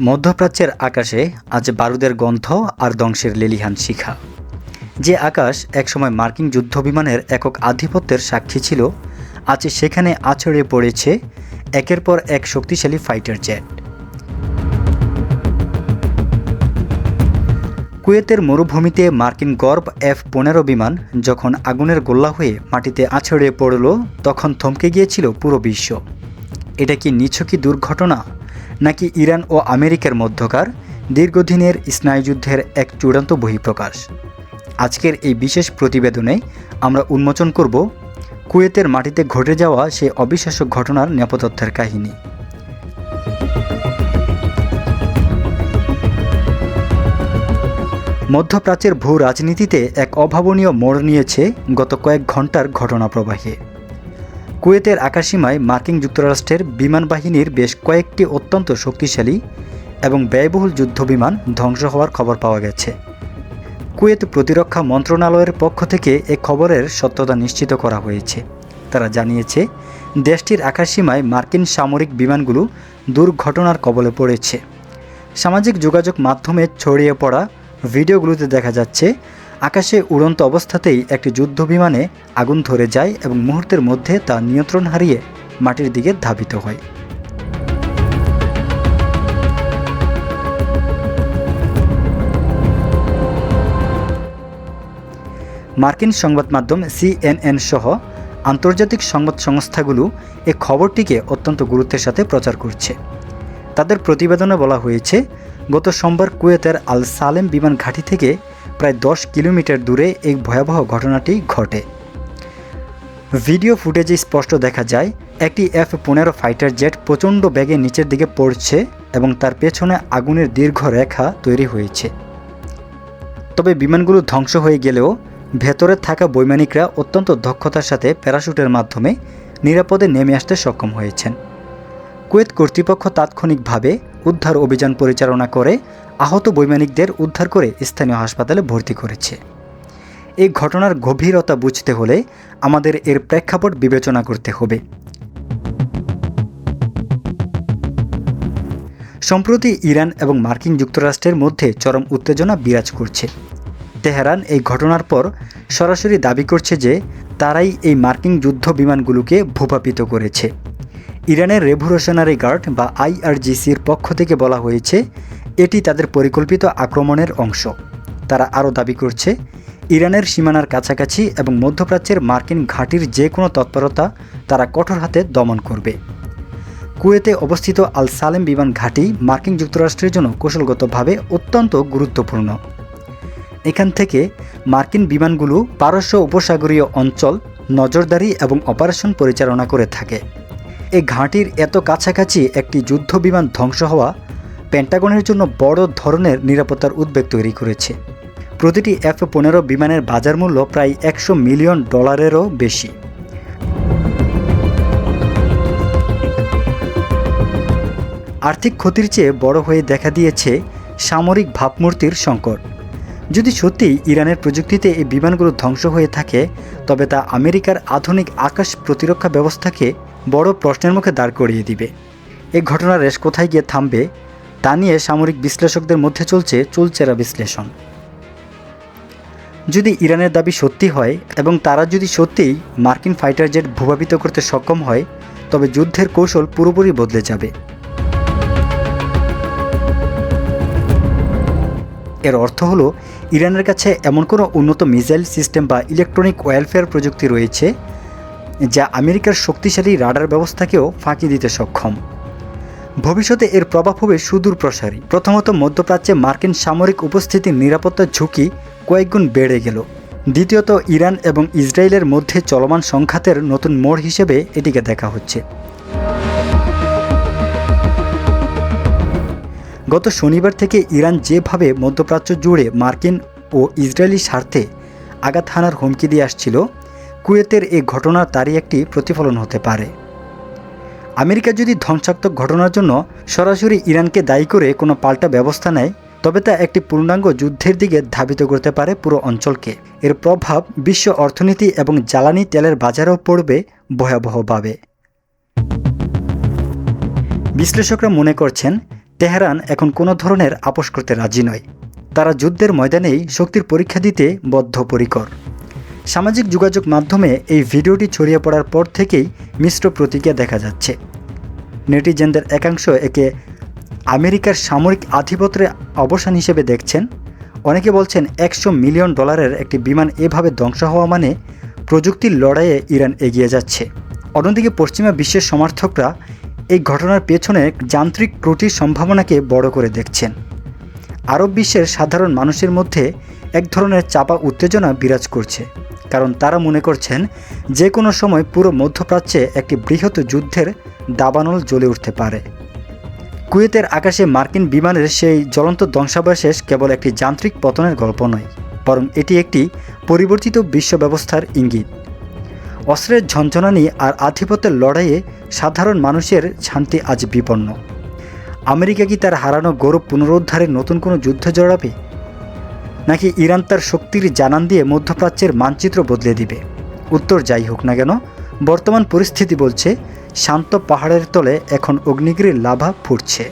মধ্যপ্রাচ্যের আকাশে আজ বারুদের গন্ধ আর ধ্বংসের লেলিহান শিখা। যে আকাশ একসময় মার্কিন যুদ্ধবিমানের একক আধিপত্যের সাক্ষী ছিল, আজ সেখানে আছড়ে পড়েছে একের পর এক শক্তিশালী ফাইটার জেট। কুয়েতের মরুভূমিতে মার্কিন গর্ভ F-15 বিমান যখন আগুনের গোল্লা হয়ে মাটিতে আছড়ে পড়ল, তখন থমকে গিয়েছিল পুরো বিশ্ব। এটা কি নিছকই দুর্ঘটনা, নাকি ইরান ও আমেরিকার মধ্যকার দীর্ঘদিনের স্নায়ুযুদ্ধের এক চূড়ান্ত বহিঃপ্রকাশ? আজকের এই বিশেষ প্রতিবেদনে আমরা উন্মোচন করব কুয়েতের মাটিতে ঘটে যাওয়া সেই অবিশ্বাস্য ঘটনার নেপথ্যের কাহিনী। মধ্যপ্রাচ্যের ভূ রাজনীতিতে এক অভাবনীয় মোড় নিয়েছে গত কয়েক ঘন্টার ঘটনা প্রবাহে। কুয়েতের আকাশসীমায় মার্কিন যুক্তরাষ্ট্রের বিমান বাহিনীর বেশ কয়েকটি অত্যন্ত শক্তিশালী এবং ব্যয়বহুল যুদ্ধবিমান ধ্বংস হওয়ার খবর পাওয়া গেছে। কুয়েত প্রতিরক্ষা মন্ত্রণালয়ের পক্ষ থেকে এ খবরের সত্যতা নিশ্চিত করা হয়েছে। তারা জানিয়েছে, দেশটির আকাশসীমায় মার্কিন সামরিক বিমানগুলো দুর্ঘটনার কবলে পড়েছে। সামাজিক যোগাযোগ মাধ্যমে ছড়িয়ে পড়া ভিডিওগুলোতে দেখা যাচ্ছে, আকাশে উড়ন্ত অবস্থাতেই একটি যুদ্ধবিমানে আগুন ধরে যায় এবং মুহূর্তের মধ্যে তা নিয়ন্ত্রণ হারিয়ে মাটির দিকে ধাবিত হয়। মার্কিন সংবাদ মাধ্যম CNN সহ আন্তর্জাতিক সংবাদ সংস্থাগুলো এই খবরটিকে অত্যন্ত গুরুত্বের সাথে প্রচার করছে। তাদের প্রতিবেদনে বলা হয়েছে, গত সোমবার কুয়েতের আল সালেম বিমান ঘাঁটি থেকে প্রায় 10 কিলোমিটার দূরে এই ভয়াবহ ঘটনাটি ঘটে। ভিডিও ফুটেজে স্পষ্ট দেখা যায়, একটি F-15 ফাইটার জেট প্রচণ্ড বেগে নিচের দিকে পড়ছে এবং তার পেছনে আগুনের দীর্ঘ রেখা তৈরি হয়েছে। তবে বিমানগুলো ধ্বংস হয়ে গেলেও ভেতরে থাকা বৈমানিকরা অত্যন্ত দক্ষতার সাথে প্যারাশুটের মাধ্যমে নিরাপদে নেমে আসতে সক্ষম হয়েছেন। কুয়েত কর্তৃপক্ষ তাৎক্ষণিকভাবে উদ্ধার অভিযান পরিচালনা করে আহত বৈমানিকদের উদ্ধার করে স্থানীয় হাসপাতালে ভর্তি করেছে। এই ঘটনার গভীরতা বুঝতে হলে আমাদের এর প্রেক্ষাপট বিবেচনা করতে হবে। সম্প্রতি ইরান এবং মার্কিন যুক্তরাষ্ট্রের মধ্যে চরম উত্তেজনা বিরাজ করছে। তেহরান এই ঘটনার পর সরাসরি দাবি করছে যে তারাই এই মার্কিন যুদ্ধ বিমানগুলোকে ভূপাতিত করেছে। ইরানের রেভলিউশনারি গার্ড বা IRGCর পক্ষ থেকে বলা হয়েছে, এটি তাদের পরিকল্পিত আক্রমণের অংশ। তারা আরও দাবি করছে, ইরানের সীমানার কাছাকাছি এবং মধ্যপ্রাচ্যের মার্কিন ঘাঁটির যে কোনো তৎপরতা তারা কঠোর হাতে দমন করবে। কুয়েতে অবস্থিত আল সালেম বিমান ঘাঁটি মার্কিন যুক্তরাষ্ট্রের জন্য কৌশলগতভাবে অত্যন্ত গুরুত্বপূর্ণ। এখান থেকে মার্কিন বিমানগুলো পারস্য উপসাগরীয় অঞ্চল নজরদারি এবং অপারেশন পরিচালনা করে থাকে। এই ঘাঁটির এত কাছাকাছি একটি যুদ্ধ বিমান ধ্বংস হওয়া পেন্টাগনের জন্য বড় ধরনের নিরাপত্তার উদ্বেগ তৈরি করেছে। প্রতিটি F-15 বিমানের বাজার মূল্য প্রায় $100 মিলিয়ন বেশি। আর্থিক ক্ষতির চেয়ে বড় হয়ে দেখা দিয়েছে সামরিক ভাবমূর্তির সংকট। যদি সত্যিই ইরানের প্রযুক্তিতে এই বিমানগুলো ধ্বংস হয়ে থাকে, তবে তা আমেরিকার আধুনিক আকাশ প্রতিরক্ষা ব্যবস্থাকে বড় প্রশ্নের মুখে দাঁড় করিয়ে দিবে। এই ঘটনার রেশ কোথায় গিয়ে থামবে তা নিয়ে সামরিক বিশ্লেষকদের মধ্যে চলছে চুলচেরা বিশ্লেষণ। যদি ইরানের দাবি সত্যি হয় এবং তারা যদি সত্যিই মার্কিন ফাইটার জেট ভূপাতিত করতে সক্ষম হয়, তবে যুদ্ধের কৌশল পুরোপুরি বদলে যাবে। এর অর্থ হলো, ইরানের কাছে এমন কোনো উন্নত মিসাইল সিস্টেম বা ইলেকট্রনিক ওয়ারফেয়ার প্রযুক্তি রয়েছে যা আমেরিকার শক্তিশালী রাডার ব্যবস্থাকেও ফাঁকি দিতে সক্ষম। ভবিষ্যতে এর প্রভাব হবে সুদূর প্রসারী। প্রথমত, মধ্যপ্রাচ্যে মার্কিন সামরিক উপস্থিতির নিরাপত্তার ঝুঁকি কয়েকগুণ বেড়ে গেল। দ্বিতীয়ত, ইরান এবং ইসরায়েলের মধ্যে চলমান সংঘাতের নতুন মোড় হিসেবে এটিকে দেখা হচ্ছে। গত শনিবার থেকে ইরান যেভাবে মধ্যপ্রাচ্য জুড়ে মার্কিন ও ইসরায়েলি স্বার্থে আঘাত হানার হুমকি দিয়ে আসছিল, কুয়েতের এই ঘটনা তারই একটি প্রতিফলন হতে পারে। আমেরিকা যদি ধ্বংসাত্মক ঘটনার জন্য সরাসরি ইরানকে দায়ী করে কোনো পাল্টা ব্যবস্থা নেয়, তবে তা একটি পূর্ণাঙ্গ যুদ্ধের দিকে ধাবিত করতে পারে পুরো অঞ্চলকে। এর প্রভাব বিশ্ব অর্থনীতি এবং জ্বালানি তেলের বাজারেও পড়বে ভয়াবহভাবে। বিশ্লেষকরা মনে করছেন, তেহরান এখন কোনো ধরনের আপোস করতে রাজি নয়। তারা যুদ্ধের ময়দানেই শক্তির পরীক্ষা দিতে বদ্ধপরিকর। সামাজিক যোগাযোগ মাধ্যমে এই ভিডিওটি ছড়িয়ে পড়ার পর থেকেই মিশ্র প্রতিক্রিয়া দেখা যাচ্ছে। নেটিজেনদের একাংশ একে আমেরিকার সামরিক আধিপত্যের অবসান হিসেবে দেখছেন। অনেকে বলছেন $100 মিলিয়ন একটি বিমান এভাবে ধ্বংস হওয়া মানে প্রযুক্তির লড়াইয়ে ইরান এগিয়ে যাচ্ছে। অন্যদিকে পশ্চিমা বিশ্বের সমর্থকরা এই ঘটনার পেছনে যান্ত্রিক ত্রুটির সম্ভাবনাকে বড় করে দেখছেন। আরব বিশ্বের সাধারণ মানুষের মধ্যে এক ধরনের চাপা উত্তেজনা বিরাজ করছে, কারণ তারা মনে করছেন যে কোনো সময় পুরো মধ্যপ্রাচ্যে একটি বৃহৎ যুদ্ধের দাবানল জ্বলে উঠতে পারে। কুয়েতের আকাশে মার্কিন বিমানের সেই জ্বলন্ত ধ্বংসাবশেষ কেবল একটি যান্ত্রিক পতনের গল্প নয়, বরং এটি একটি পরিবর্তিত বিশ্ব ব্যবস্থার ইঙ্গিত। অস্ত্রের ঝনঝনানি আর আধিপত্যের লড়াইয়ে সাধারণ মানুষের শান্তি আজ বিপন্ন। আমেরিকা কি তার হারানো গৌরব পুনরুদ্ধারে নতুন কোনো যুদ্ধ জড়াবে, নাকি ইরান তার শক্তির জানান দিয়ে মধ্যপ্রাচ্যের মানচিত্র বদলে দিবে? উত্তর যাই হোক না কেন, বর্তমান পরিস্থিতি বলছে শান্ত পাহাড়ের তলে এখন অগ্নিগিরির লাভা ফুটছে।